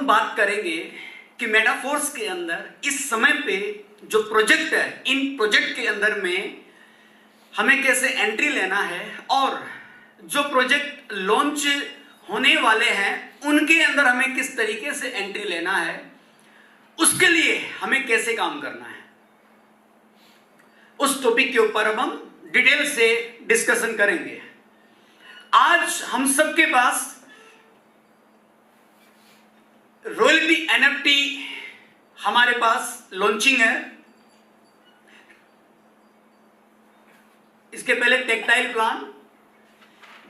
हम बात करेंगे कि मेटाफोर्स के अंदर इस समय पे जो प्रोजेक्ट है, इन प्रोजेक्ट के अंदर में हमें कैसे एंट्री लेना है और जो प्रोजेक्ट लॉन्च होने वाले हैं उनके अंदर हमें किस तरीके से एंट्री लेना है, उसके लिए हमें कैसे काम करना है, उस टॉपिक के ऊपर अब हम डिटेल से डिस्कशन करेंगे। आज हम सबके पास रॉयल्टी एनएफटी हमारे पास लॉन्चिंग है। इसके पहले टेक्टाइल प्लान,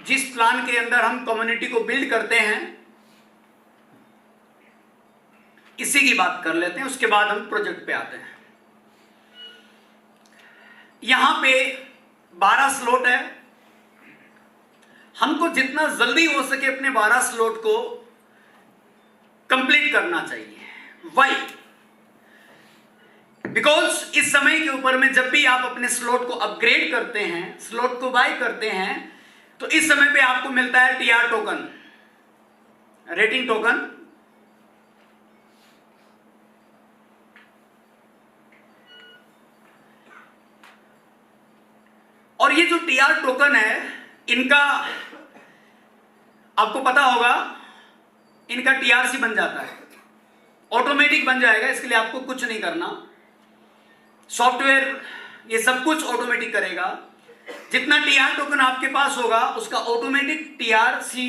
जिस प्लान के अंदर हम कम्युनिटी को बिल्ड करते हैं, इसी की बात कर लेते हैं, उसके बाद हम प्रोजेक्ट पे आते हैं। यहां पे 12 स्लॉट है। हमको जितना जल्दी हो सके अपने 12 स्लॉट को कंप्लीट करना चाहिए। वाई? बिकॉज इस समय के ऊपर में जब भी आप अपने स्लॉट को अपग्रेड करते हैं, स्लॉट को बाय करते हैं, तो इस समय पे आपको मिलता है टीआर टोकन, रेटिंग टोकन। और ये जो टीआर टोकन है, इनका आपको पता होगा, इनका टीआरसी बन जाता है, ऑटोमेटिक बन जाएगा। इसके लिए आपको कुछ नहीं करना, सॉफ्टवेयर ये सब कुछ ऑटोमेटिक करेगा। जितना टीआर टोकन आपके पास होगा उसका ऑटोमेटिक टीआरसी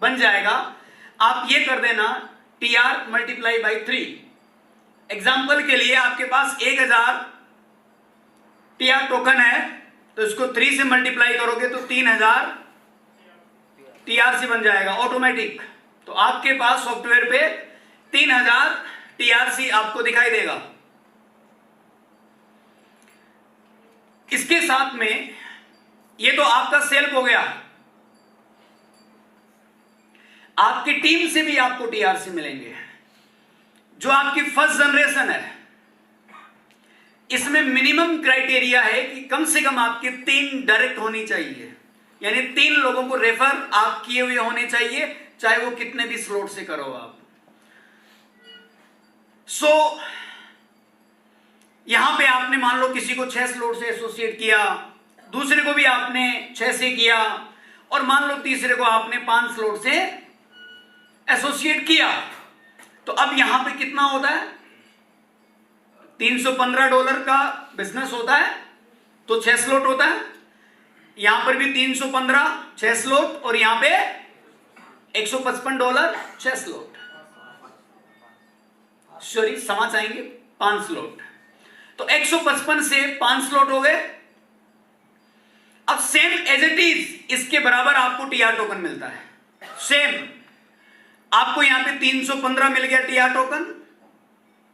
बन जाएगा। आप ये कर देना टीआर मल्टीप्लाई बाई 3। एग्जाम्पल के लिए आपके पास 1000 टीआर टोकन है, तो इसको 3 से मल्टीप्लाई करोगे तो 3000 टीआरसी बन जाएगा ऑटोमेटिक। तो आपके पास सॉफ्टवेयर पे 3000 टीआरसी आपको दिखाई देगा। इसके साथ में ये तो आपका सेल्फ हो गया, आपकी टीम से भी आपको टीआरसी मिलेंगे। जो आपकी फर्स्ट जनरेशन है, इसमें मिनिमम क्राइटेरिया है कि कम से कम आपके 3 डायरेक्ट होनी चाहिए, यानी 3 लोगों को रेफर आप किए हुए होने चाहिए, चाहे वो कितने भी स्लॉट से करो आप। यहां पे आपने मान लो किसी को 6 स्लॉट से एसोसिएट किया, दूसरे को भी आपने 6 से किया, और मान लो तीसरे को आपने 5 स्लॉट से एसोसिएट किया, तो अब यहां पे कितना होता है? $315 का बिजनेस होता है, तो 6 स्लॉट होता है। यहां पर भी 315 6 स्लॉट, और यहां पे $155 6 स्लॉट, सॉरी समझ आएंगे 5 स्लॉट, तो 155 से 5 स्लॉट हो गए। अब सेम एज इट इज इसके बराबर आपको टीआर टोकन मिलता है। सेम आपको यहां पे 315 मिल गया टीआर टोकन,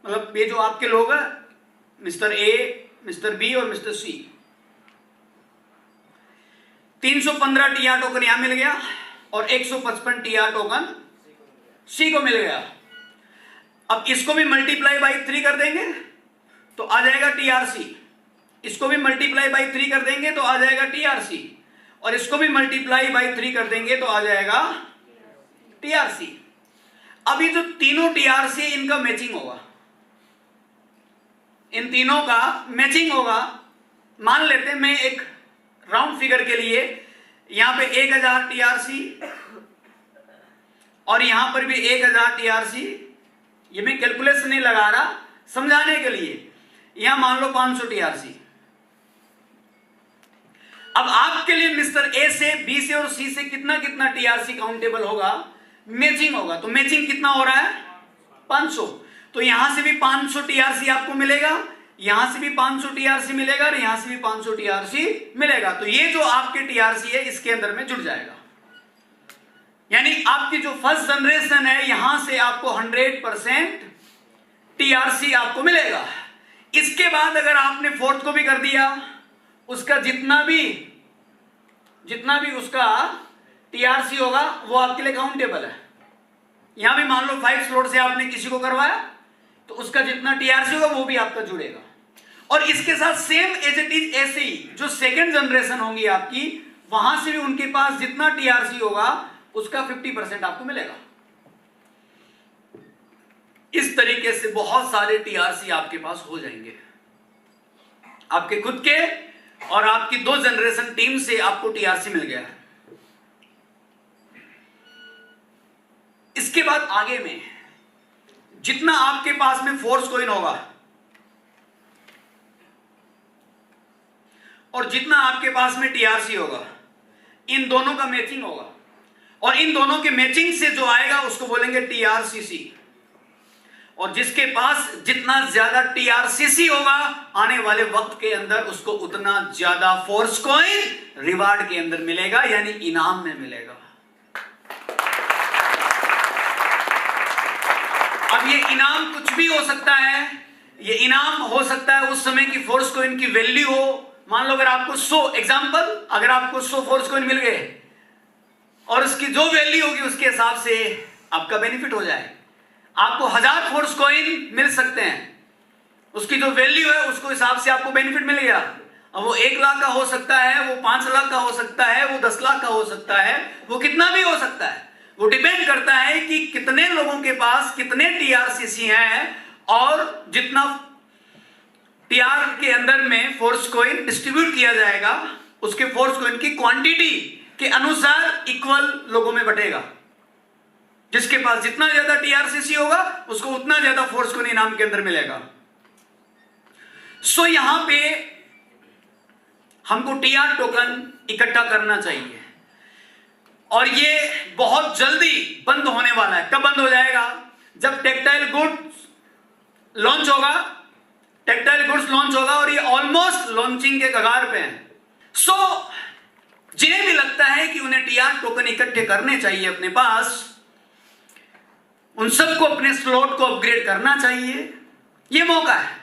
मतलब ये जो आपके लोग हैं, मिस्टर ए, मिस्टर बी और मिस्टर सी, 315 टीआर टोकन यहां मिल गया, और 155 टीआर टोकन सी को मिल गया। अब इसको भी मल्टीप्लाई बाई 3 कर देंगे तो आ जाएगा टीआरसी, इसको भी मल्टीप्लाई बाई 3 कर देंगे तो आ जाएगा टीआरसी, और इसको भी मल्टीप्लाई बाई 3 कर देंगे तो आ जाएगा टीआरसी। अब ये जो तीनों टीआरसी, इनका मैचिंग होगा, इन तीनों का मैचिंग होगा। मान लेते हैं मैं एक राउंड फिगर के लिए यहां पे 1000 टीआरसी और यहां पर भी 1000 टीआरसी, ये मैं कैलकुलेशन नहीं लगा रहा, समझाने के लिए। यहां मान लो 500 टीआरसी। अब आपके लिए मिस्टर ए से, बी से और सी से कितना कितना टीआरसी काउंटेबल होगा? मैचिंग होगा। तो मैचिंग कितना हो रहा है? 500। तो यहां से भी 500 टीआरसी आपको मिलेगा, यहां से भी 500 टीआरसी मिलेगा, और यहां से भी 500 टीआरसी मिलेगा। तो ये जो आपके टीआरसी है इसके अंदर में जुड़ जाएगा, यानी आपकी जो फर्स्ट जनरेशन है यहां से आपको 100% टीआरसी आपको मिलेगा। इसके बाद अगर आपने फोर्थ को भी कर दिया, उसका जितना भी उसका टीआरसी होगा वो आपके लिए काउंटेबल है। यहां भी मान लो 5 स्लॉट से आपने किसी को करवाया, तो उसका जितना टीआरसी होगा वो भी आपका जुड़ेगा। और इसके साथ सेम एज इट इज ऐसे ही जो सेकेंड जनरेशन होंगी आपकी, वहां से भी उनके पास जितना टीआरसी होगा उसका 50% आपको मिलेगा। इस तरीके से बहुत सारे टीआरसी आपके पास हो जाएंगे, आपके खुद के और आपकी 2 जनरेशन टीम से आपको टीआरसी मिल गया है। इसके बाद आगे में जितना आपके पास में फोर्स कॉइन होगा और जितना आपके पास में टीआरसी होगा, इन दोनों का मैचिंग होगा और इन दोनों के मैचिंग से जो आएगा उसको बोलेंगे टीआरसीसी। और जिसके पास जितना ज्यादा टीआरसीसी होगा आने वाले वक्त के अंदर उसको उतना ज्यादा फोर्स कॉइन रिवार्ड के अंदर मिलेगा, यानी इनाम में मिलेगा। अब ये इनाम कुछ भी हो सकता है, ये इनाम हो सकता है उस समय की फोर्स कॉइन की वैल्यू हो। मान लो अगर आपको 100 एग्जांपल, अगर आपको 100 फोर्स कॉइन मिल गए और उसकी जो वैल्यू होगी उसके हिसाब से आपका बेनिफिट हो जाए। आपको 1000 फोर्स कॉइन मिल सकते हैं, उसकी जो वैल्यू है उसको हिसाब से आपको बेनिफिट मिलेगा। अब वो 1 लाख का हो सकता है, वो 5 लाख का हो सकता है, वो 10 लाख का हो सकता है, वो कितना भी हो सकता है। वो डिपेंड करता है कि कितने लोगों के पास कितने टीआरसीसी हैं और जितना टीआर के अंदर में फोर्स कॉइन डिस्ट्रीब्यूट किया जाएगा उसके फोर्स कॉइन की क्वांटिटी के अनुसार इक्वल लोगों में बटेगा। जिसके पास जितना ज्यादा टीआरसीसी होगा उसको उतना ज्यादा फोर्स कॉइन इनाम के अंदर मिलेगा। सो यहां पे हमको टीआर टोकन इकट्ठा करना चाहिए और ये बहुत जल्दी बंद होने वाला है। कब बंद हो जाएगा? जब टेक्सटाइल गुड्स लॉन्च होगा, टेक्सटाइल गुड्स लॉन्च होगा और ये ऑलमोस्ट लॉन्चिंग के कगार पे हैं। सो जिन्हें भी लगता है कि उन्हें टीआर टोकन इकट्ठे करने चाहिए अपने पास, उन सबको अपने स्लॉट को अपग्रेड करना चाहिए, ये मौका है।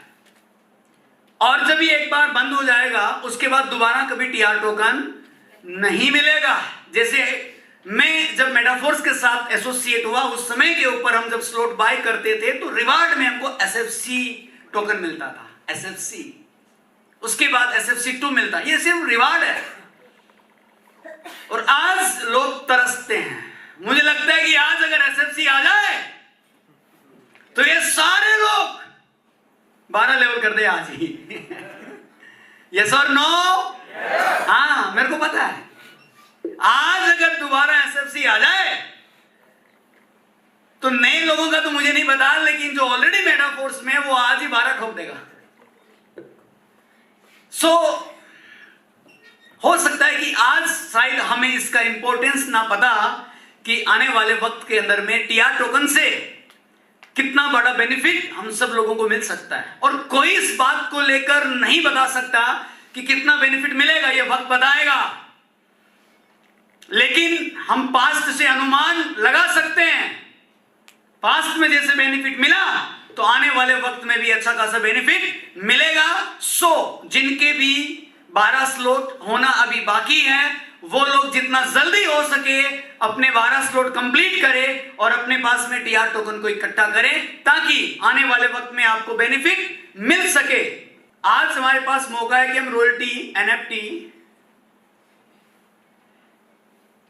और जब ये एक बार बंद हो जाएगा उसके बाद दोबारा कभी टीआर टोकन नहीं मिलेगा। जैसे मैं जब मेटाफोर्स के साथ एसोसिएट हुआ उस समय के ऊपर हम जब स्लॉट बाय करते थे तो रिवार्ड में हमको एसएफसी टोकन मिलता था, एसएफसी, उसके बाद एसएफसी 2 मिलता। ये सिर्फ रिवार्ड है और आज लोग तरसते हैं। मुझे लगता है कि आज अगर एसएफसी आ जाए तो ये सारे लोग 12 लेवल कर दे आज ही। यस और नो? हाँ, मेरे को पता है आज अगर दोबारा एसएफसी आ जाए तो नए लोगों का तो मुझे नहीं पता, लेकिन जो ऑलरेडी मेटाफोर्स में वो आज ही 12 ठोक देगा। सो हो सकता है कि आज शायद हमें इसका इंपॉर्टेंस ना पता कि आने वाले वक्त के अंदर में टीआर टोकन से कितना बड़ा बेनिफिट हम सब लोगों को मिल सकता है। और कोई इस बात को लेकर नहीं बता सकता कि कितना बेनिफिट मिलेगा, ये वक्त बताएगा। लेकिन हम पास्ट से अनुमान लगा सकते हैं। पास्ट में जैसे बेनिफिट मिला तो आने वाले वक्त में भी अच्छा खासा बेनिफिट मिलेगा। सो जिनके भी 12 स्लॉट होना अभी बाकी है वो लोग जितना जल्दी हो सके अपने 12 स्लॉट कंप्लीट करें और अपने पास में टीआर टोकन को इकट्ठा करें ताकि आने वाले वक्त में आपको बेनिफिट मिल सके। आज हमारे पास मौका है कि हम रॉयल्टी एनएफटी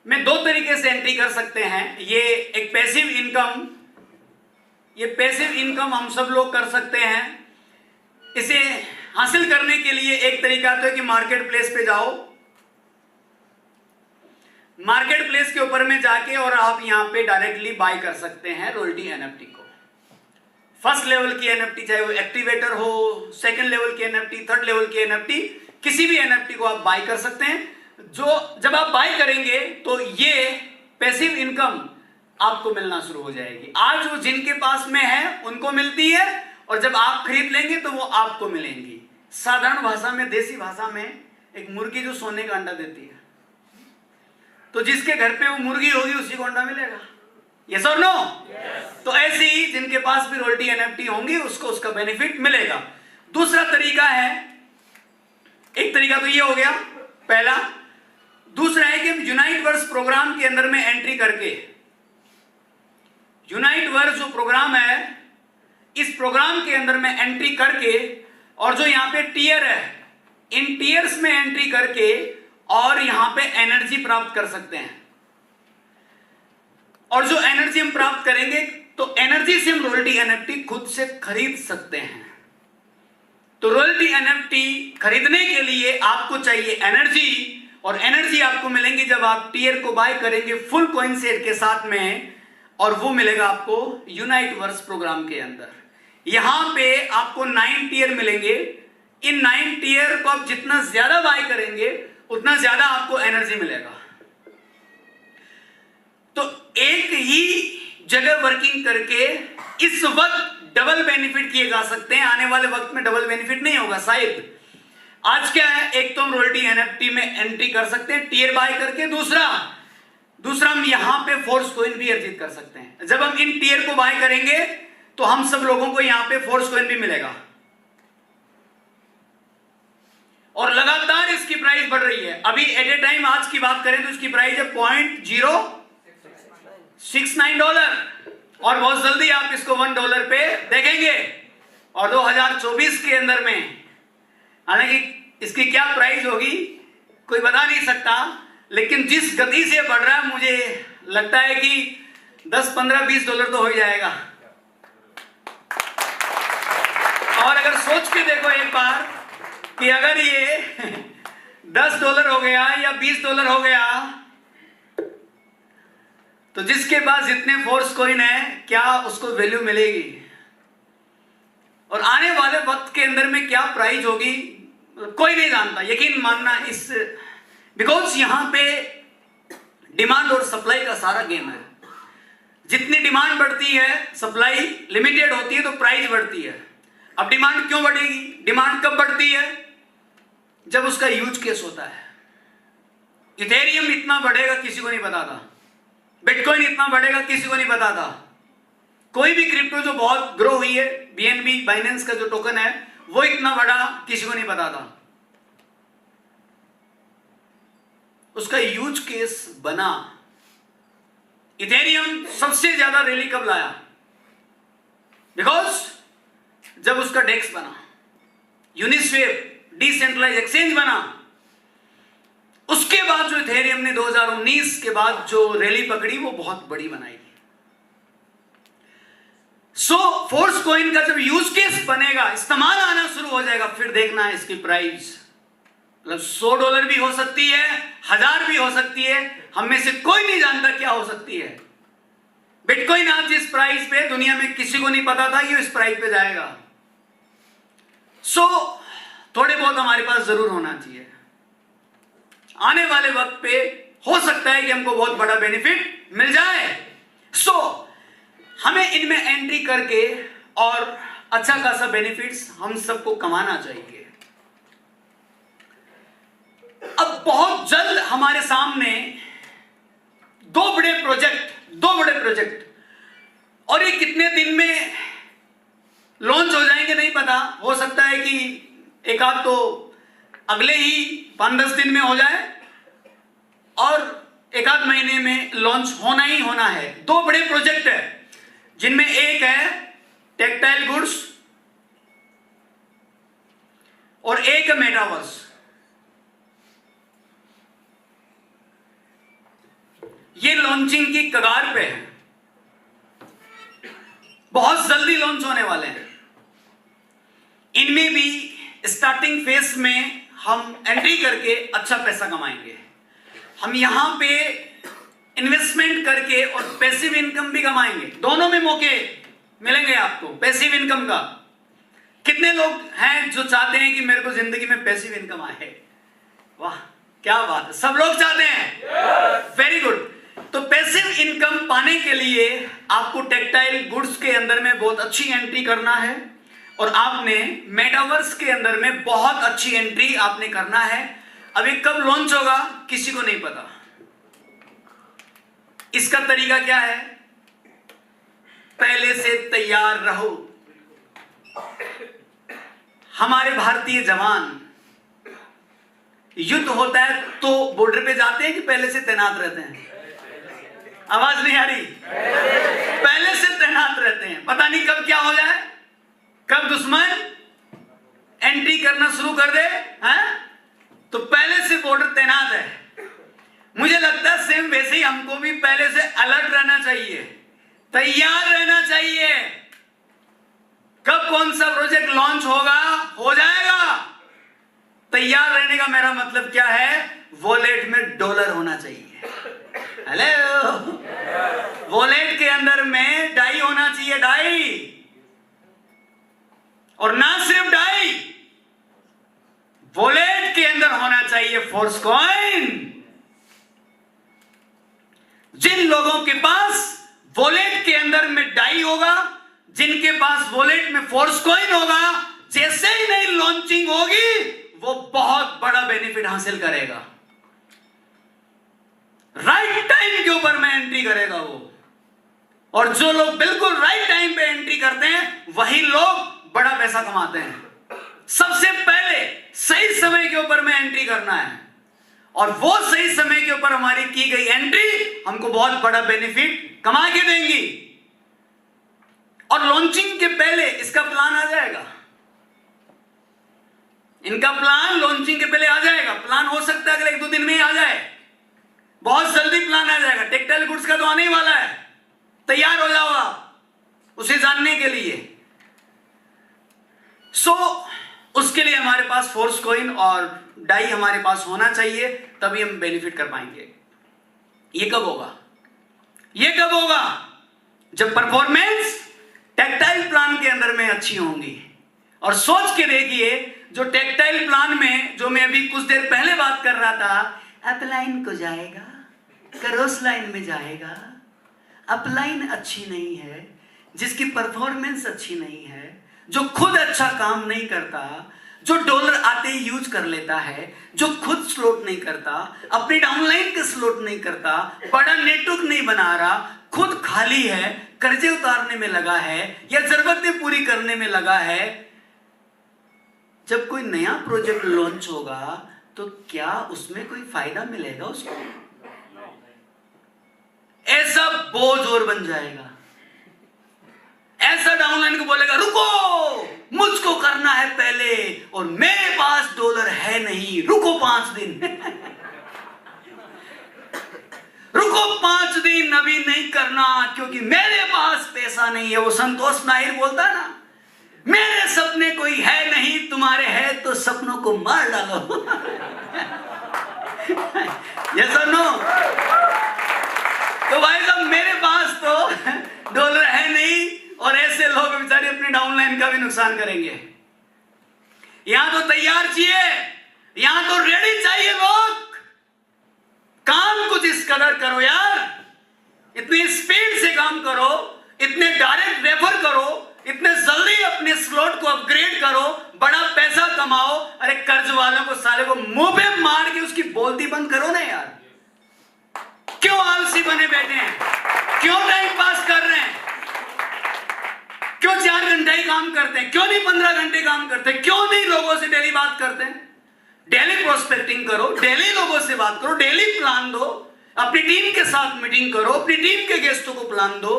में 2 तरीके से एंट्री कर सकते हैं। ये एक पैसिव इनकम, ये पैसिव इनकम हम सब लोग कर सकते हैं। इसे हासिल करने के लिए एक तरीका तो है कि मार्केट प्लेस पे जाओ, मार्केट प्लेस के ऊपर में जाके और आप यहां पे डायरेक्टली बाय कर सकते हैं रॉयल्टी एनएफटी को। फर्स्ट लेवल की एनएफटी, चाहे वो एक्टिवेटर हो, सेकंड लेवल की एनएफटी, थर्ड लेवल की एनएफटी, किसी भी एनएफटी को आप बाय कर सकते हैं। जो जब आप बाय करेंगे तो ये पैसिव इनकम आपको मिलना शुरू हो जाएगी। आज वो जिनके पास में है उनको मिलती है और जब आप खरीद लेंगे तो वो आपको मिलेंगी। साधारण भाषा में, देसी भाषा में, एक मुर्गी जो सोने का अंडा देती है तो जिसके घर पे वो मुर्गी होगी उसी को अंडा मिलेगा। यस और नो? तो ऐसे ही जिनके पास भी रॉयल्टी एनएफटी होंगी उसको उसका बेनिफिट मिलेगा। दूसरा तरीका है, एक तरीका तो ये हो गया पहला। दूसरा है कि यूनाइट वर्स प्रोग्राम के अंदर में एंट्री करके, यूनाइट वर्स जो प्रोग्राम है इस प्रोग्राम के अंदर में एंट्री करके और जो यहां पे टीयर है इन टीयर्स में एंट्री करके और यहां पे एनर्जी प्राप्त कर सकते हैं। और जो एनर्जी हम प्राप्त करेंगे तो एनर्जी से हम रॉयल्टी एनएफटी खुद से खरीद सकते हैं। तो रॉयल्टी एनएफटी खरीदने के लिए आपको चाहिए एनर्जी, और एनर्जी आपको मिलेंगी जब आप टीयर को बाय करेंगे फुल कॉइन सेट के साथ में, और वो मिलेगा आपको यूनाइट वर्स प्रोग्राम के अंदर। यहां पे आपको 9 टीयर मिलेंगे। इन 9 टीयर को आप जितना ज्यादा बाय करेंगे उतना ज्यादा आपको एनर्जी मिलेगा। तो एक ही जगह वर्किंग करके इस वक्त डबल बेनिफिट किए जा सकते हैं, आने वाले वक्त में डबल बेनिफिट नहीं होगा शायद। आज क्या है, एक तो हम रॉयल्टी एनएफटी में एंट्री कर सकते हैं टीयर बाय करके, दूसरा हम यहां पे फोर्स कॉइन भी अर्जित कर सकते हैं। जब हम इन टीयर को बाय करेंगे तो हम सब लोगों को यहां पे फोर्स कॉइन भी मिलेगा, और लगातार इसकी प्राइस बढ़ रही है। अभी एट ए टाइम आज की बात करें तो इसकी प्राइस है $0.069, और बहुत जल्दी आप इसको $1 पे देखेंगे। और 2024 के अंदर में, हालांकि इसकी क्या प्राइस होगी कोई बता नहीं सकता, लेकिन जिस गति से बढ़ रहा है मुझे लगता है कि 10, 15, $20 तो हो ही जाएगा। और अगर सोच के देखो एक बार कि अगर ये $10 हो गया या $20 हो गया, तो जिसके पास जितने फोर्स कॉइन है क्या उसको वैल्यू मिलेगी, और आने वाले वक्त के अंदर में क्या प्राइस होगी कोई नहीं जानता। यकीन मानना इस, बिकॉज यहां पे डिमांड और सप्लाई का सारा गेम है। जितनी डिमांड बढ़ती है, सप्लाई लिमिटेड होती है, तो प्राइस बढ़ती है। अब डिमांड क्यों बढ़ेगी? डिमांड कब बढ़ती है? जब उसका यूज केस होता है। इथेरियम इतना बढ़ेगा किसी को नहीं पता था, बिटकॉइन इतना बढ़ेगा किसी को नहीं पता था, कोई भी क्रिप्टो जो बहुत ग्रो हुई है, बीएनबी बाइनेंस का जो टोकन है वो इतना बड़ा किसी को नहीं पता था। उसका यूज केस बना। इथेरियम सबसे ज्यादा रैली कब लाया? बिकॉज जब उसका डेक्स बना, यूनिस्वेप डिसेंट्रलाइज एक्सचेंज बना, उसके बाद जो इथेरियम ने 2019 के बाद जो रैली पकड़ी वो बहुत बड़ी बनाई। सो फोर्स कॉइन का जब यूज केस बनेगा, इस्तेमाल आना शुरू हो जाएगा, फिर देखना है इसकी प्राइस, मतलब $100 भी हो सकती है, 1000 भी हो सकती है, हम में से कोई नहीं जानता क्या हो सकती है। बिटकॉइन आज जिस प्राइस पे, दुनिया में किसी को नहीं पता था कि इस प्राइस पे जाएगा। सो थोड़े बहुत हमारे पास जरूर होना चाहिए। आने वाले वक्त पे हो सकता है कि हमको बहुत बड़ा बेनिफिट मिल जाए। सो हमें इनमें एंट्री करके और अच्छा खासा बेनिफिट्स हम सबको कमाना चाहिए। अब बहुत जल्द हमारे सामने दो बड़े प्रोजेक्ट, और ये कितने दिन में लॉन्च हो जाएंगे नहीं पता। हो सकता है कि एक आध तो अगले ही 5-10 दिन में हो जाए, और एक आध महीने में लॉन्च होना ही होना है। दो बड़े प्रोजेक्ट है, जिनमें एक है टेक्टाइल गुड्स और एक है मेटावर्स। ये लॉन्चिंग की कगार पे है, बहुत जल्दी लॉन्च होने वाले हैं। इनमें भी स्टार्टिंग फेज में हम एंट्री करके अच्छा पैसा कमाएंगे। हम यहां पे इन्वेस्टमेंट करके और पैसिव इनकम भी कमाएंगे। दोनों में मौके मिलेंगे आपको पैसिव इनकम का। कितने लोग हैं जो चाहते हैं कि मेरे को जिंदगी में पैसिव इनकम आए? वाह क्या बात है, सब लोग चाहते हैं। Very good. तो पैसिव इनकम पाने के लिए आपको टेक्टाइल गुड्स के अंदर में बहुत अच्छी एंट्री करना है, और आपने मेटावर्स के अंदर में बहुत अच्छी एंट्री आपने करना है। अभी कब लॉन्च होगा किसी को नहीं पता। इसका तरीका क्या है? पहले से तैयार रहो। हमारे भारतीय जवान युद्ध होता है तो बॉर्डर पे जाते हैं कि पहले से तैनात रहते हैं? आवाज नहीं आ रही? पहले से तैनात रहते हैं। पता नहीं कब क्या हो जाए, कब दुश्मन एंट्री करना शुरू कर दे, हैं? तो पहले से बॉर्डर तैनात है। मुझे लगता है सेम वैसे ही हमको भी पहले से अलर्ट रहना चाहिए। तैयार रहना चाहिए। कब कौन सा प्रोजेक्ट लॉन्च होगा, हो जाएगा। तैयार रहने का मेरा मतलब क्या है, वॉलेट में डॉलर होना चाहिए। हेलो, वॉलेट के अंदर में डाई होना चाहिए, डाई। और ना सिर्फ डाई, वॉलेट के अंदर होना चाहिए फोर्स कॉइन। जिन लोगों के पास वॉलेट के अंदर में डाई होगा, जिनके पास वॉलेट में फोर्स कॉइन होगा, जैसे ही नई लॉन्चिंग होगी वो बहुत बड़ा बेनिफिट हासिल करेगा। राइट टाइम के ऊपर में एंट्री करेगा वो। और जो लोग बिल्कुल राइट टाइम पे एंट्री करते हैं वही लोग बड़ा पैसा कमाते हैं। सबसे पहले सही समय के ऊपर में एंट्री करना है, और वो सही समय के ऊपर हमारी की गई एंट्री हमको बहुत बड़ा बेनिफिट कमा के देंगी। और लॉन्चिंग के पहले इसका प्लान आ जाएगा, इनका प्लान लॉन्चिंग के पहले आ जाएगा। प्लान हो सकता है अगले 1-2 दिन में ही आ जाए, बहुत जल्दी प्लान आ जाएगा। टेक्सटाइल गुड्स का तो आने ही वाला है, तैयार हो जाओ आप उसे जानने के लिए। उसके लिए हमारे पास फोर्स कॉइन और डाई हमारे पास होना चाहिए, तभी हम बेनिफिट कर पाएंगे। ये कब होगा, ये कब होगा, जब परफॉर्मेंस टेक्सटाइल प्लान के अंदर में अच्छी होंगी। और सोच के देखिए, जो टेक्सटाइल प्लान में जो मैं अभी कुछ देर पहले बात कर रहा था, अपलाइन को जाएगा, क्रॉस लाइन में जाएगा। अपलाइन अच्छी नहीं है, जिसकी परफॉर्मेंस अच्छी नहीं है, जो खुद अच्छा काम नहीं करता, जो डॉलर आते ही यूज कर लेता है, जो खुद स्लॉट नहीं करता, अपने डाउनलाइन के स्लॉट नहीं करता, बड़ा नेटवर्क नहीं बना रहा, खुद खाली है, कर्जे उतारने में लगा है या जरूरतें पूरी करने में लगा है। जब कोई नया प्रोजेक्ट लॉन्च होगा तो क्या उसमें कोई फायदा मिलेगा उसको? ऐसा बोझ और बन जाएगा, ऐसा डाउनलाइन को बोलेगा रुको मुझको करना है पहले, और मेरे पास डॉलर है नहीं, रुको 5 दिन रुको 5 दिन अभी नहीं करना क्योंकि मेरे पास पैसा नहीं है। वो संतोष नायर बोलता है ना, मेरे सपने कोई है नहीं, तुम्हारे है तो सपनों को मार डालो यस और नो? तो भाई साहब मेरे पास तो डॉलर है नहीं, और ऐसे लोग बेचारे अपनी डाउनलाइन का भी नुकसान करेंगे। यहां तो तैयार चाहिए, यहां तो रेडी चाहिए लोग। काम कुछ इस कदर करो यार, इतनी स्पीड से काम करो, इतने डायरेक्ट रेफर करो, इतने जल्दी अपने स्लॉट को अपग्रेड करो, बड़ा पैसा कमाओ। अरे कर्ज वालों को साले को मुंह पे मार के उसकी बोलती बंद करो ना यार। क्यों आलसी बने बैठे हैं, क्यों टाइम पास कर रहे हैं, क्यों 4 घंटे ही काम करते हैं, क्यों नहीं 15 घंटे काम करते, क्यों नहीं लोगों से डेली बात करते हैं? डेली प्रोस्पेक्टिंग करो, डेली लोगों से बात करो, डेली प्लान दो, अपनी टीम के साथ मीटिंग करो, अपनी टीम के गेस्टों को प्लान दो,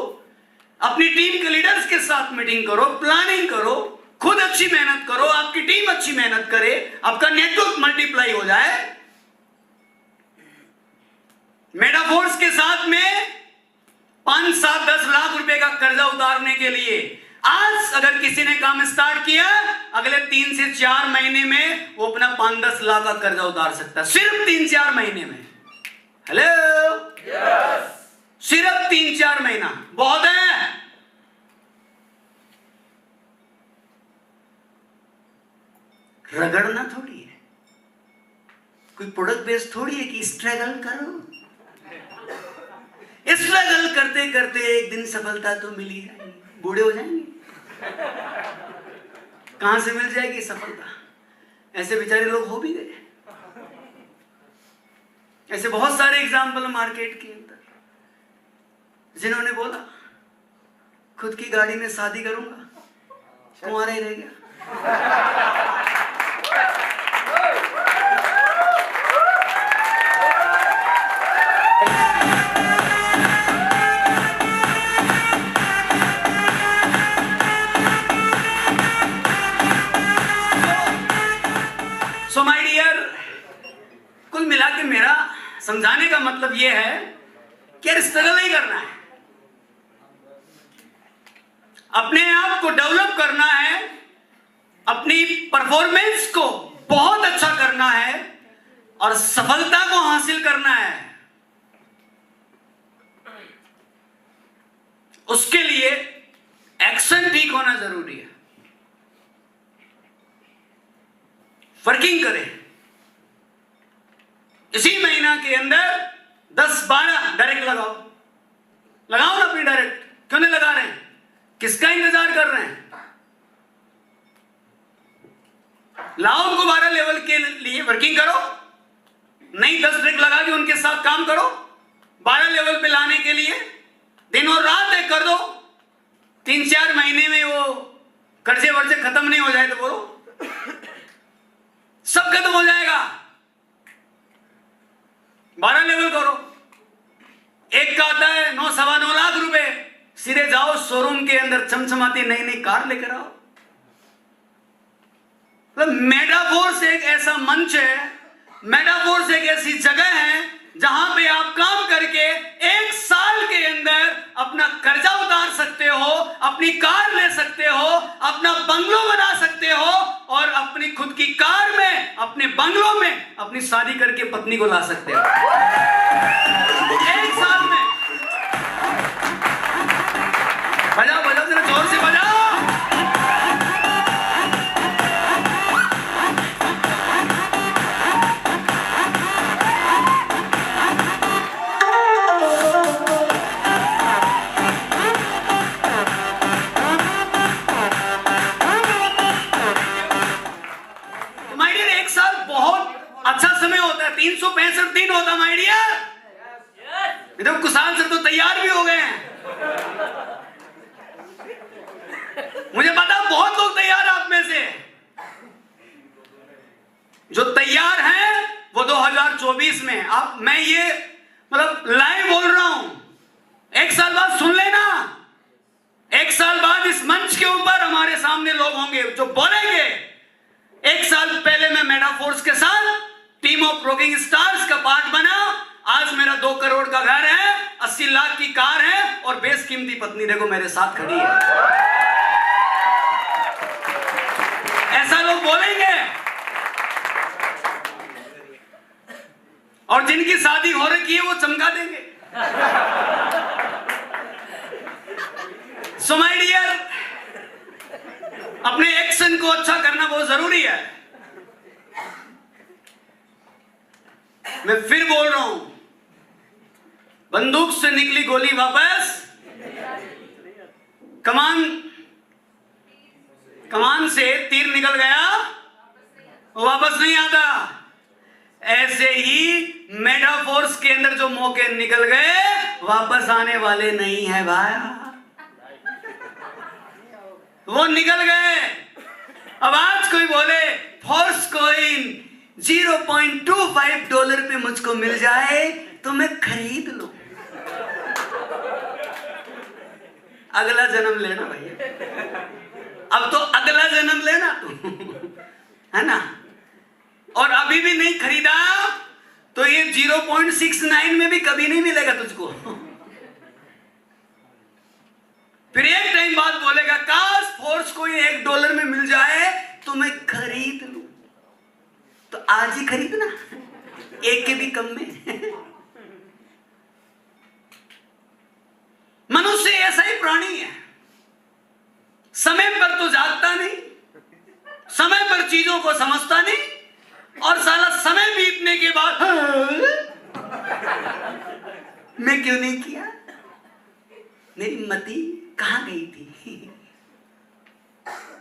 अपनी टीम के लीडर्स के साथ मीटिंग करो, प्लानिंग करो, खुद अच्छी मेहनत करो, आपकी टीम अच्छी मेहनत करे, आपका नेटवर्क मल्टीप्लाई हो जाए। मेटाफोर्स के साथ में 5, 7, 10 लाख रुपए का कर्जा उतारने के लिए आज अगर किसी ने काम स्टार्ट किया, अगले 3 से 4 महीने में वो अपना 5-10 लाख का कर्जा उतार सकता है, सिर्फ 3-4 महीने में। हेलो यस, सिर्फ 3-4 महीना बहुत है। रगड़ना थोड़ी है, कोई प्रोडक्ट बेस्ड थोड़ी है कि स्ट्रगल करो। स्ट्रगल करते करते एक दिन सफलता तो मिली है, बूढ़े हो जाएंगे, कहां से मिल जाएगी सफलता? ऐसे बेचारे लोग हो भी गए। ऐसे बहुत सारे एग्जाम्पल मार्केट के अंदर, जिन्होंने बोला खुद की गाड़ी में शादी करूंगा, कुंवारा ही रह गया। सो माय डियर, कुल मिला के मेरा समझाने का मतलब यह है कि यार स्ट्रगल नहीं करना है, अपने आप को डेवलप करना है, अपनी परफॉर्मेंस को बहुत अच्छा करना है और सफलता को हासिल करना है, उसके लिए एक्शन ठीक होना जरूरी है। वर्किंग करें। इसी महीना के अंदर 10-12 डायरेक्ट लगाओ ना अपनी डायरेक्ट। क्यों नहीं लगा रहे हैं? किसका इंतजार कर रहे हैं? लाओ उनको 12 लेवल के लिए वर्किंग करो, नहीं 10 डायरेक्ट लगा के उनके साथ काम करो। 12 लेवल पे लाने के लिए दिन और रात एक कर दो। 3-4 महीने में वो कर्जे वर्जे खत्म नहीं हो जाए तो बोलो सब खत्म हो जाएगा। 12 लेवल करो। एक का आता है 9-9.25 लाख रुपए, सीधे जाओ शोरूम के अंदर चमचमाती नई नई कार लेकर आओ। मतलब मेटाफोर्स एक ऐसा मंच है, मेटाफोर्स एक ऐसी जगह है जहां पे आप काम करके 1 साल के अंदर अपना कर्जा उतार सकते हो, अपनी कार ले सकते हो, अपना बंगलो बना सकते हो और अपनी खुद की कार में, अपने बंगलों में अपनी शादी करके पत्नी को ला सकते हो 1 साल में। बजाओ बजाओ जरा जोर से बजाओ। अच्छा समय होता है, 365 दिन होता माय डियर। इधर कुशाल सर तो तैयार भी हो गए हैं। मुझे पता बहुत लोग तैयार आप में से, जो तैयार हैं वो 2024 में आप, मैं ये मतलब लाइव बोल रहा हूं, 1 साल बाद सुन लेना। 1 साल बाद इस मंच के ऊपर हमारे सामने लोग होंगे जो बोलेंगे 1 साल पहले मैं मेटाफोर्स के साथ टीम ऑफ रॉकिंग स्टार्स का पार्ट बना, आज मेरा 2 करोड़ का घर है, 80 लाख की कार है और बेशकीमती पत्नी देखो मेरे साथ खड़ी है। ऐसा लोग बोलेंगे। और जिनकी शादी हो रखी है वो चमका देंगे। सो माय डियर, अपने एक्शन को अच्छा करना बहुत जरूरी है। मैं फिर बोल रहा हूं, बंदूक से निकली गोली वापस कमान से तीर निकल गया वापस नहीं आता। ऐसे ही मेटाफोर्स के अंदर जो मौके निकल गए वापस आने वाले नहीं है भाई, वो निकल गए। अब आज कोई बोले फोर्स कॉइन $0.25 पे मुझको मिल जाए तो मैं खरीद लूं। अगला जन्म लेना भैया, अब तो अगला जन्म लेना तू, है ना। और अभी भी नहीं खरीदा तो ये 0.69 में भी कभी नहीं मिलेगा तुझको। फिर एक टाइम बाद बोलेगा काश फोर्स कोई $1 में मिल जाए तो मैं खरीद लूं। तो आज ही खरीदना, एक के भी कम में। मनुष्य ऐसा ही प्राणी है, समय पर तो जागता नहीं, समय पर चीजों को समझता नहीं, और साला समय बीतने के बाद मैं क्यों नहीं किया, मेरी मति कहां गई थी,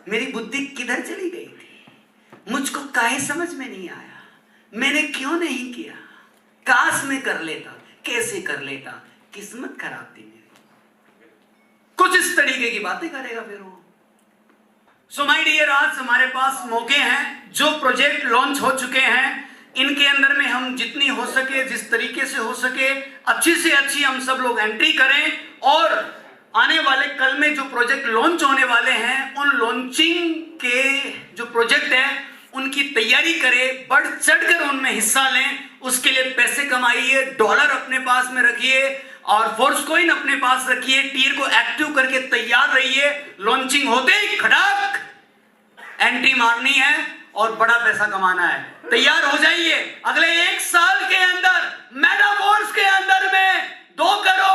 मेरी बुद्धि किधर चली गई थी, मुझको काहे समझ में नहीं आया, मैंने क्यों नहीं किया, काश मैं कर लेता, कैसे कर लेता, किस्मत खराब थी मेरी। कुछ इस तरीके की बातें करेगा फिर वो। सो माय डियर, आज हमारे पास मौके हैं, जो प्रोजेक्ट लॉन्च हो चुके हैं इनके अंदर में हम जितनी हो सके, जिस तरीके से हो सके, अच्छी से अच्छी हम सब लोग एंट्री करें और आने वाले कल में जो प्रोजेक्ट लॉन्च होने वाले हैं उन लॉन्चिंग के जो प्रोजेक्ट है उनकी तैयारी करें, बढ़ चढ़कर उनमें हिस्सा लें, उसके लिए पैसे कमाइए, डॉलर अपने पास में रखिए, और फोर्स कॉइन अपने पास रखिए, टीयर को एक्टिव करके तैयार रहिए, लॉन्चिंग होते ही खड़ाक एंट्री मारनी है और बड़ा पैसा कमाना है। तैयार हो जाइए। अगले 1 साल के अंदर मेटाफोर्स के अंदर में 2 करोड़